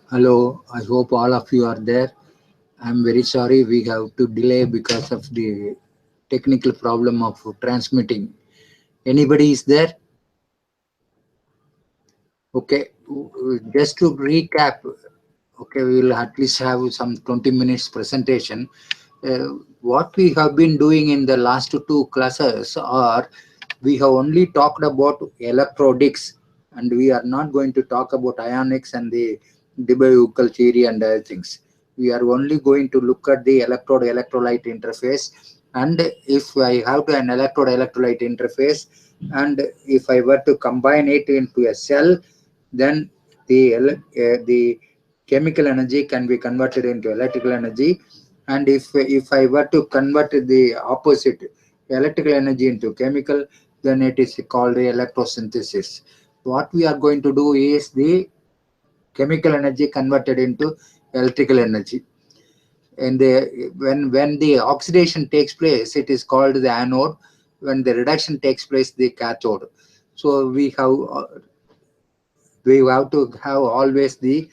Hello, I hope all of you are there. I'm very sorry we have to delay because of the technical problem of transmitting. Anybody is there? Okay, just to recap, okay, we will at least have some 20 minutes presentation. What we have been doing in the last two classes are we have only talked about electrodics, and we are not going to talk about ionics and the Debye theory and other things. We are only going to look at the electrode electrolyte interface, and if I have an electrode electrolyte interface, and if I were to combine it into a cell, then the chemical energy can be converted into electrical energy. And if I were to convert the opposite, electrical energy into chemical, then it is called the electrosynthesis. What we are going to do is the chemical energy converted into electrical energy. And when the oxidation takes place, it is called the anode. When the reduction takes place, the cathode. So we have to have always the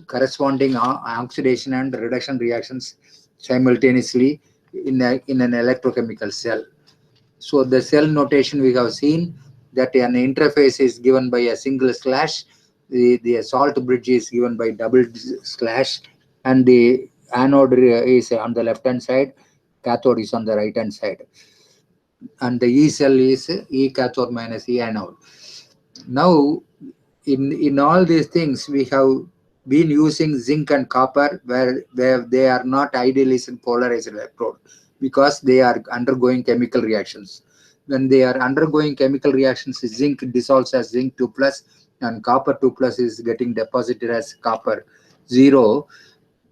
corresponding oxidation and reduction reactions simultaneously in an electrochemical cell. So the cell notation we have seen that an interface is given by a single slash, the salt bridge is given by double slash, and the anode is on the left hand side, cathode is on the right hand side, and the E cell is E cathode minus E anode. Now, in all these things, we have been using zinc and copper where they are not ideally polarized electrode because they are undergoing chemical reactions. When they are undergoing chemical reactions, zinc dissolves as zinc 2 plus and copper 2 plus is getting deposited as copper 0.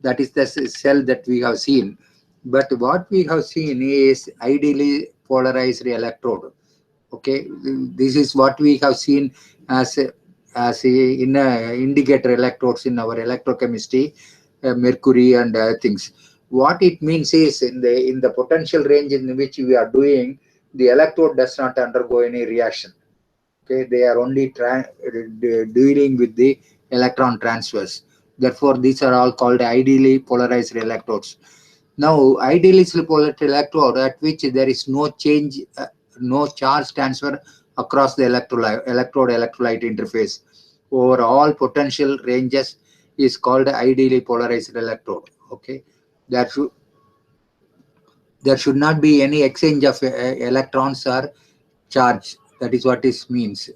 That is the cell that we have seen. But what we have seen is ideally polarized electrode. Okay, this is what we have seen as in indicator electrodes in our electrochemistry, mercury and things. What it means is in the potential range in which we are doing, the electrode does not undergo any reaction. Okay, they are only dealing with the electron transfers. Therefore, these are all called ideally polarized electrodes. Now, ideally polarized electrode at which there is no change, no charge transfer across the electrode electrolyte interface over all potential ranges is called ideally polarized electrode. Okay, there should there should not be any exchange of electrons or charge. That is what this means.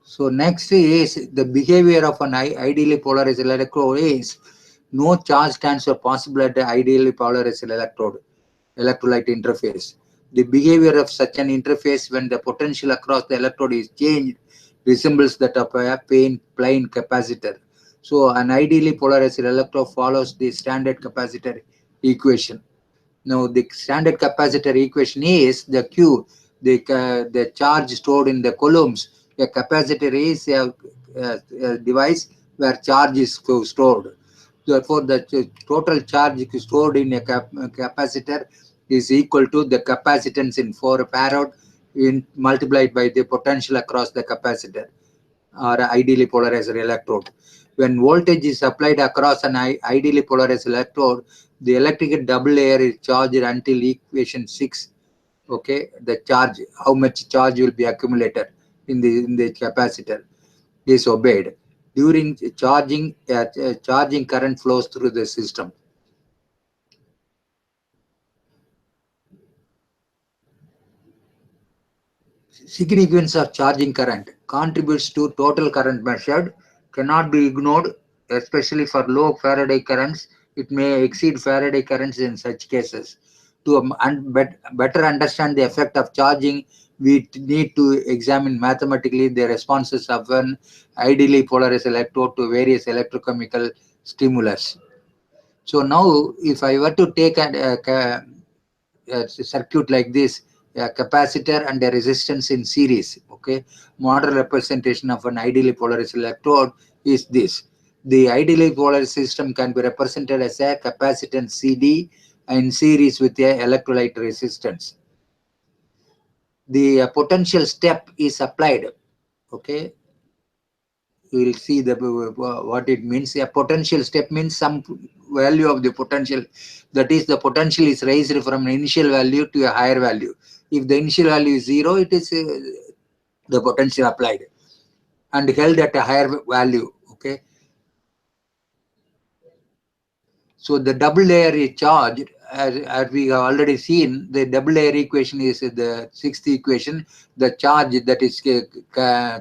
So next is the behavior of an ideally polarized electrode is no charge transfer possible at the ideally polarized electrolyte interface. The behavior of such an interface when the potential across the electrode is changed resembles that of a plain capacitor. So an ideally polarized electrode follows the standard capacitor equation. Now the standard capacitor equation is the Q, the charge stored in the coulombs. A capacitor is a device where charge is stored. Therefore, the total charge stored in a capacitor is equal to the capacitance in 4 farad multiplied by the potential across the capacitor or ideally polarized electrode. When voltage is applied across an ideally polarized electrode, the electric double layer is charged until equation 6. Okay, the charge, how much charge will be accumulated in the capacitor is obeyed. During charging, charging current flows through the system. Significance of charging current contributes to total current measured, cannot be ignored, especially for low Faraday currents. It may exceed Faraday currents in such cases. To better understand the effect of charging, we need to examine mathematically the responses of an ideally polarized electrode to various electrochemical stimulus. So now, if I were to take a circuit like this, a capacitor and a resistance in series, okay, model representation of an ideally polarized electrode is this. The ideally polarized system can be represented as a capacitance CD in series with a electrolyte resistance. The potential step is applied, okay, You will see the what it means. A potential step means some value of the potential. That is, the potential is raised from an initial value to a higher value. If the initial value is 0, it is the potential applied and held at a higher value. Okay. So the double layer is charged, as we have already seen. The double layer equation is the sixth equation. The charge that is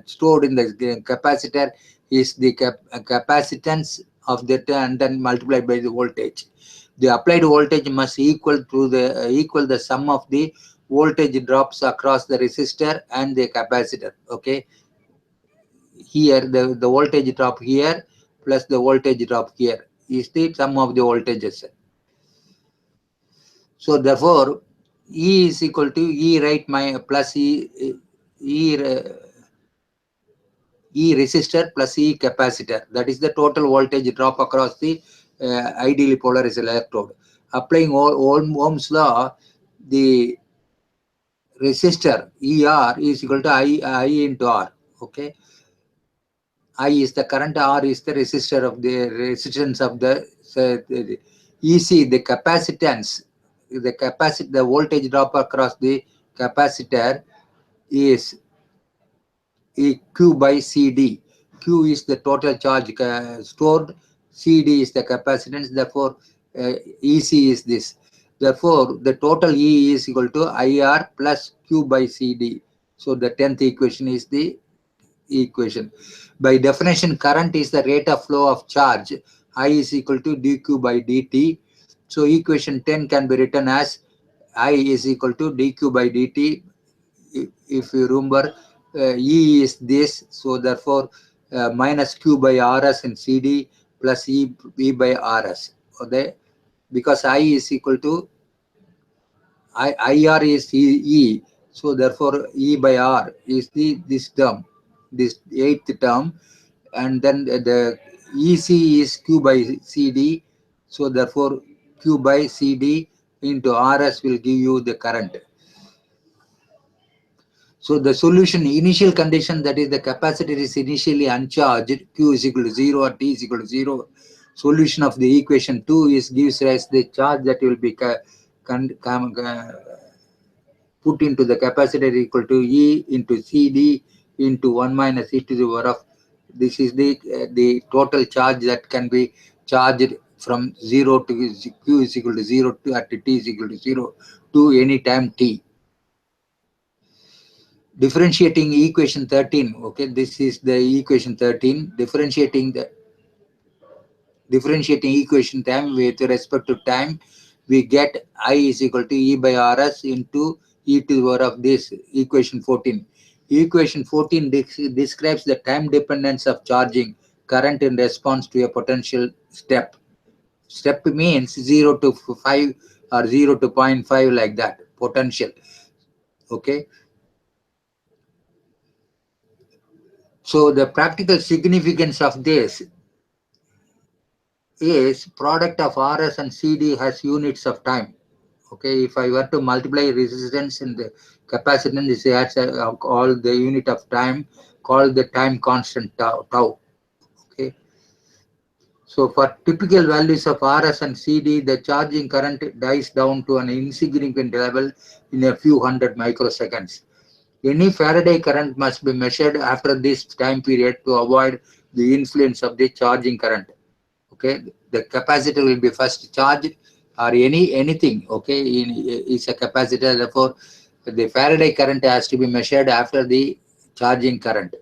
stored in the capacitor is the capacitance of that, and then multiplied by the voltage. The applied voltage must equal the sum of the voltage drops across the resistor and the capacitor. Okay, here the voltage drop here plus the voltage drop here is the sum of the voltages. So therefore, E is equal to E right my plus E E resistor plus E capacitor. That is the total voltage drop across the ideally polarized electrode. Applying Ohm's law, the resistor ER is equal to I into R. Okay, I is the current, R is the resistor of the resistance of the EC, the capacitance. The voltage drop across the capacitor is Q by CD. Q is the total charge stored, CD is the capacitance, therefore EC is this. Therefore, the total E is equal to IR plus Q by CD. So the 10th equation is the equation. By definition, current is the rate of flow of charge. I is equal to dq by dt. So equation 10 can be written as I is equal to dq by dt. If you remember, E is this, so therefore minus Q by Rs in CD plus E by Rs. Okay? Because I is equal to IR is E, so therefore E by R is this term, this eighth term, and then the EC is Q by CD, so therefore Q by CD into Rs will give you the current. So the solution, initial condition, that is the capacitor is initially uncharged, Q is equal to 0 or T is equal to 0. Solution of the equation 2 is gives rise the charge that will be put into the capacitor equal to E into CD into 1 minus e to the power of, this is the total charge that can be charged from 0 to Q is equal to 0 to at T is equal to 0 to any time T. Differentiating equation 13. Okay, this is the equation 13. Differentiating equation time with respect to time, we get I is equal to E by Rs into e to the power of this, equation 14. Equation 14 describes the time dependence of charging current in response to a potential step. Step means 0 to 5 or 0 to 0.5, like that, potential. Okay. So the practical significance of this is product of Rs and CD has units of time. Okay, if I were to multiply resistance and the capacitance, this has all the unit of time called the time constant tau. Okay, so for typical values of Rs and CD, the charging current dies down to an insignificant level in a few hundred microseconds. Any Faraday current must be measured after this time period to avoid the influence of the charging current. Okay, the capacitor will be first charged, or anything. Okay, is a capacitor, therefore the Faraday current has to be measured after the charging current.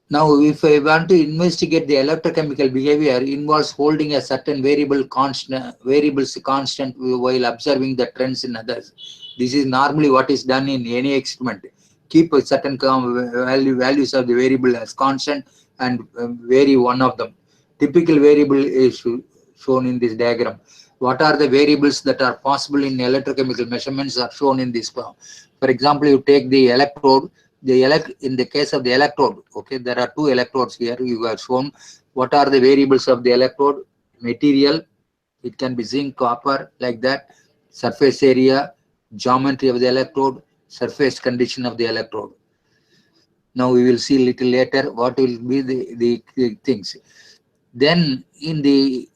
Now, if I want to investigate the electrochemical behavior, involves holding a certain variables constant while observing the trends in others. This is normally what is done in any experiment. Keep a certain values of the variable as constant and vary one of them. Typical variable is shown in this diagram. What are the variables that are possible in electrochemical measurements are shown in this form. For example, you take the electrode. In the case of the electrode, okay, there are two electrodes here. You have shown what are the variables of the electrode. Material, it can be zinc, copper, like that. Surface area, geometry of the electrode, surface condition of the electrode. Now we will see little later what will be the things. Then in the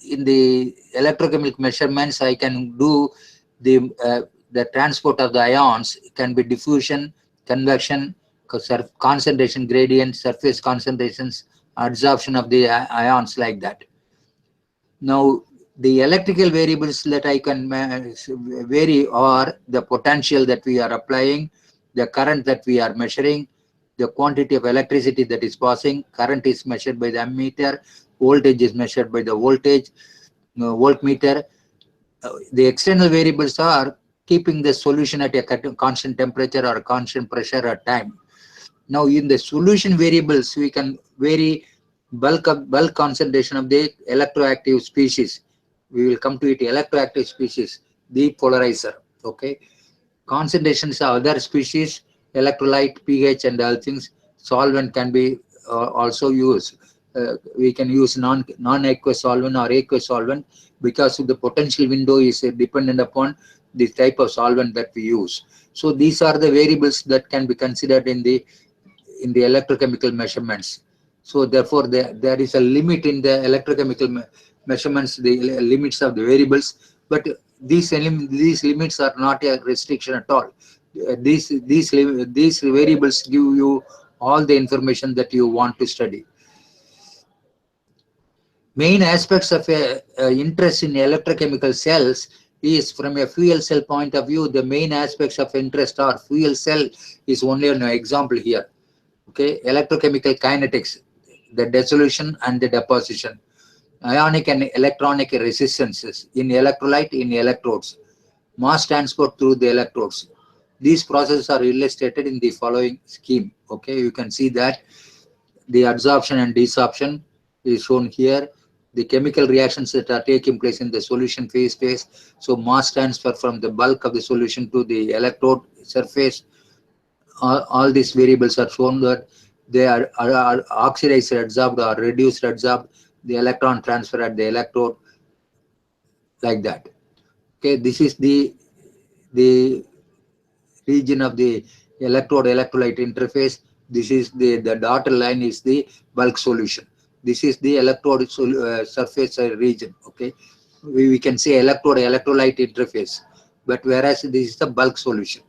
electrochemical measurements, I can do the transport of the ions. It can be diffusion, convection, concentration gradient, surface concentrations, absorption of the ions, like that. Now, the electrical variables that I can vary are the potential that we are applying, the current that we are measuring, the quantity of electricity that is passing. Current is measured by the ammeter, voltage is measured by the voltmeter. The external variables are keeping the solution at a constant temperature or constant pressure or time. Now, in the solution variables, we can vary bulk concentration of the electroactive species. We will come to it. Electroactive species, the polarizer. Okay, concentrations of other species, electrolyte, pH, and other things. Solvent can be also used. We can use non-aqueous solvent or aqueous solvent, because the potential window is dependent upon the type of solvent that we use. So these are the variables that can be considered in the electrochemical measurements. So therefore, there is a limit in the electrochemical measurements, the limits of the variables, but these limits are not a restriction at all. These variables give you all the information that you want to study. Main aspects of interest in electrochemical cells is, from a fuel cell point of view, the main aspects of interest are: fuel cell is only an example here. Okay, electrochemical kinetics, the dissolution and the deposition, ionic and electronic resistances in electrolyte, in electrodes, mass transport through the electrodes. These processes are illustrated in the following scheme. Okay, you can see that the adsorption and desorption is shown here. The chemical reactions that are taking place in the solution phase. So mass transfer from the bulk of the solution to the electrode surface. All these variables are shown that they are oxidized, adsorbed, or reduced, adsorbed. The electron transfer at the electrode, like that. Okay, this is the region of the electrode electrolyte interface. This is the dotted line is the bulk solution. This is the electrode surface region. Okay, we can say electrode electrolyte interface, but whereas this is the bulk solution.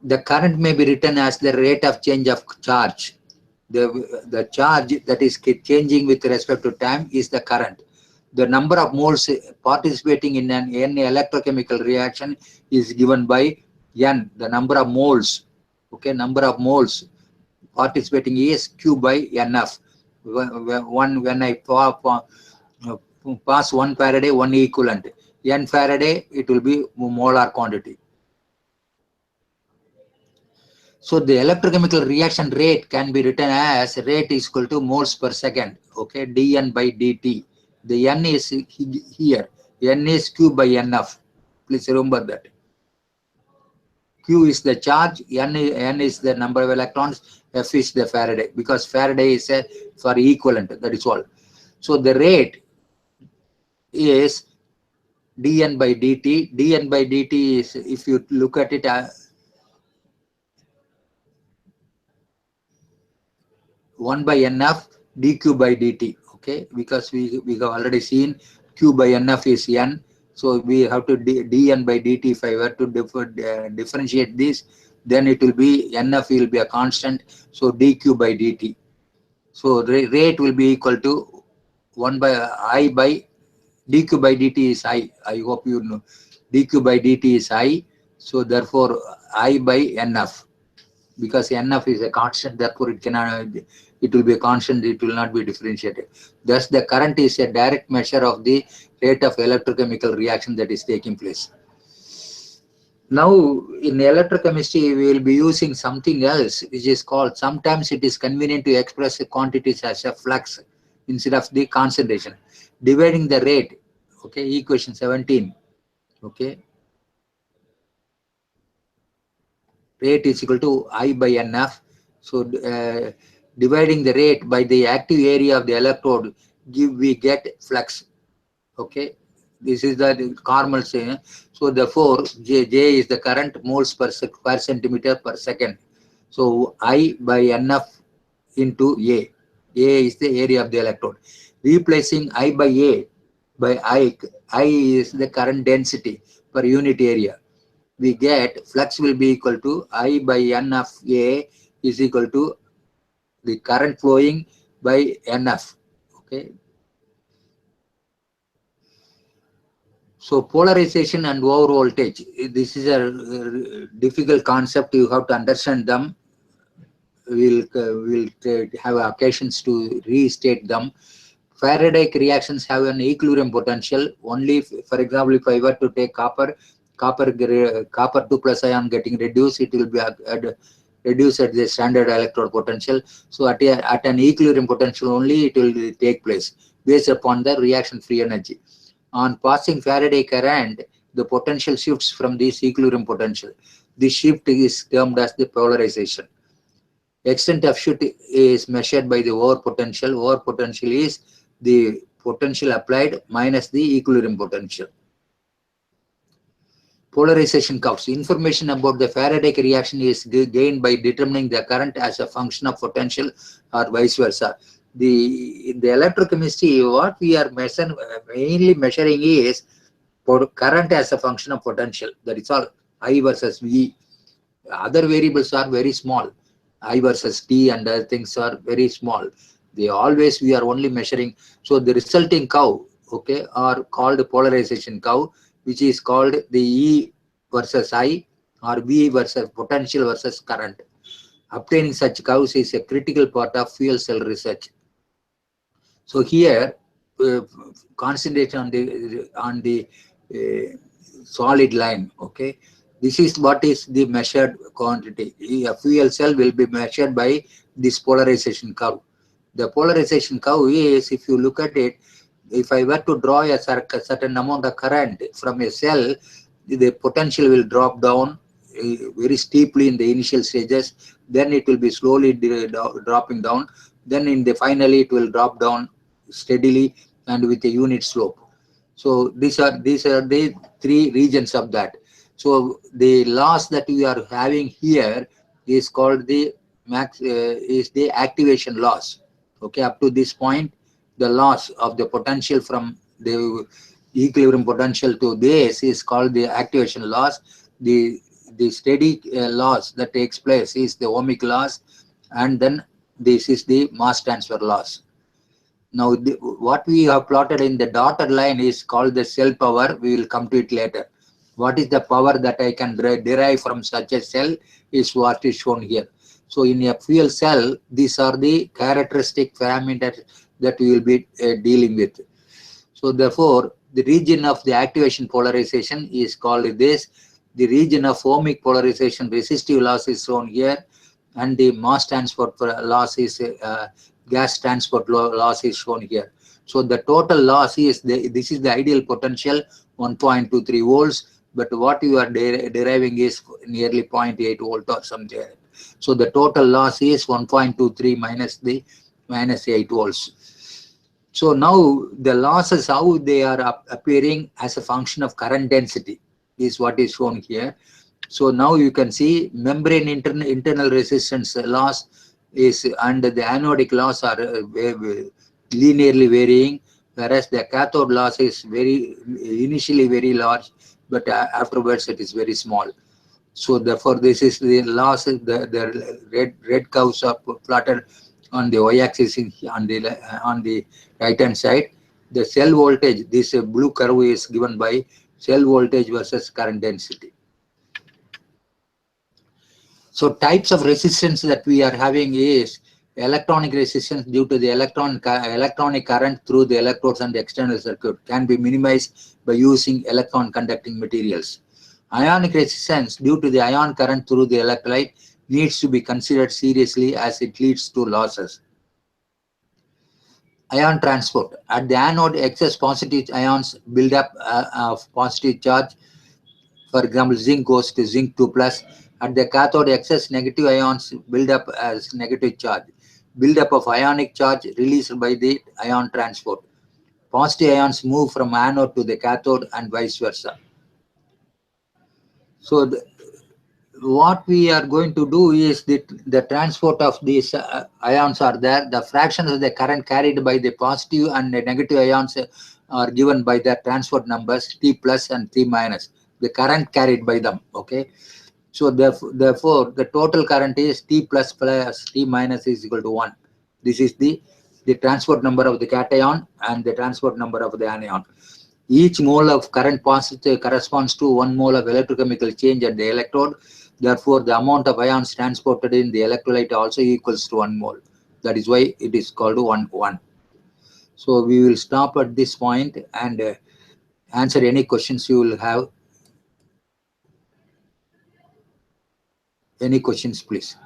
The current may be written as the rate of change of charge. The charge that is changing with respect to time is the current. The number of moles participating in an electrochemical reaction is given by N, the number of moles. Okay, number of moles participating is Q by NF. When I pass 1 Faraday, 1 equivalent. N Faraday, it will be molar quantity. So the electrochemical reaction rate can be written as rate is equal to moles per second. Okay, dN by dt. The N is here. N is Q by NF. Please remember that. Q is the charge, N is the number of electrons, F is the Faraday, because Faraday is for equivalent, that is all. So the rate is dN by dt. dN by dt is, if you look at it, 1 by NF dq by dt. Okay, because we have already seen Q by NF is N. So we have to dN by dt. If I were to differentiate this, then it will be NF will be a constant. So dq by dt. So rate will be equal to 1 by I by dq by dt is I. I hope you know dq by dt is I. So therefore I by NF, because NF is a constant, therefore it cannot. It will be a constant, it will not be differentiated. Thus, the current is a direct measure of the rate of electrochemical reaction that is taking place. Now, in electrochemistry, we will be using something else, which is called, sometimes it is convenient to express the quantities as a flux instead of the concentration. Dividing the rate, okay, equation 17, okay. Rate is equal to I by NF. So, dividing the rate by the active area of the electrode, we get flux. Okay, this is the Carmel saying. So therefore, J is the current moles per centimeter per second. So I by NF into A. A is the area of the electrode. Replacing I by A by I is the current density per unit area. We get flux will be equal to I by N of A is equal to the current flowing by NF. Okay. So polarization and over voltage. This is a difficult concept. You have to understand them. We'll have occasions to restate them. Faraday reactions have an equilibrium potential only if, for example, if I were to take copper 2 plus ion getting reduced, it will be reduced at the standard electrode potential. So at an equilibrium potential only it will take place based upon the reaction free energy. On passing Faraday current, the potential shifts from this equilibrium potential. This shift is termed as the polarization. Extent of shift is measured by the over potential. Over potential is the potential applied minus the equilibrium potential. Polarization curves. Information about the Faraday reaction is gained by determining the current as a function of potential or vice versa. In the electrochemistry, what we are mainly measuring is current as a function of potential. That is all. I versus V. Other variables are very small. I versus T and other things are very small. We are only measuring. So the resulting curve, okay, are called polarization curve, which is called the E versus I or V versus potential versus current. Obtaining such curves is a critical part of fuel cell research. So here, concentrate on the solid line. Okay, this is what is the measured quantity. A fuel cell will be measured by this polarization curve. The polarization curve is, if you look at it, if I were to draw a certain amount of current from a cell, the potential will drop down very steeply in the initial stages. Then it will be slowly dropping down. Then finally it will drop down steadily and with a unit slope. So these are the three regions of that. So the loss that we are having here is called the is the activation loss. Okay, up to this point, the loss of the potential from the equilibrium potential to base is called the activation loss. The steady loss that takes place is the ohmic loss, and then this is the mass transfer loss. Now, what we have plotted in the dotted line is called the cell power. We will come to it later. What is the power that I can derive from such a cell is what is shown here. So, in a fuel cell, these are the characteristic parameters that we will be dealing with. So, therefore, the region of the activation polarization is called this. The region of ohmic polarization resistive loss is shown here, and the mass transport loss is gas transport loss is shown here. So the total loss is this is the ideal potential 1.23 volts, but what you are deriving is nearly 0.8 volt or something. So the total loss is 1.23 minus 8 volts. So now the losses, how they are appearing as a function of current density is what is shown here. So now you can see membrane internal resistance loss is, and the anodic loss are linearly varying, whereas the cathode loss is initially very large, but afterwards it is very small. So therefore, this is the loss. The red curves are plotted on the y-axis on the right hand side. The cell voltage, this blue curve is given by cell voltage versus current density. So types of resistance that we are having is electronic resistance due to the electronic current through the electrodes and the external circuit can be minimized by using electron conducting materials. Ionic resistance due to the ion current through the electrolyte needs to be considered seriously as it leads to losses. Ion transport. At the anode, excess positive ions build up of positive charge. For example, zinc goes to zinc 2 plus. At the cathode, excess negative ions build up as negative charge. Build up of ionic charge released by the ion transport. Positive ions move from anode to the cathode and vice versa. So what we are going to do is the transport of these ions are there. The fractions of the current carried by the positive and the negative ions are given by the transport numbers T plus and T minus. The current carried by them. Okay. So therefore, the total current is T plus plus T minus is equal to 1. This is the transport number of the cation and the transport number of the anion. Each mole of current positive corresponds to 1 mole of electrochemical change at the electrode. Therefore, the amount of ions transported in the electrolyte also equals to 1 mole. That is why it is called 1. So we will stop at this point and answer any questions you will have. Any questions, please?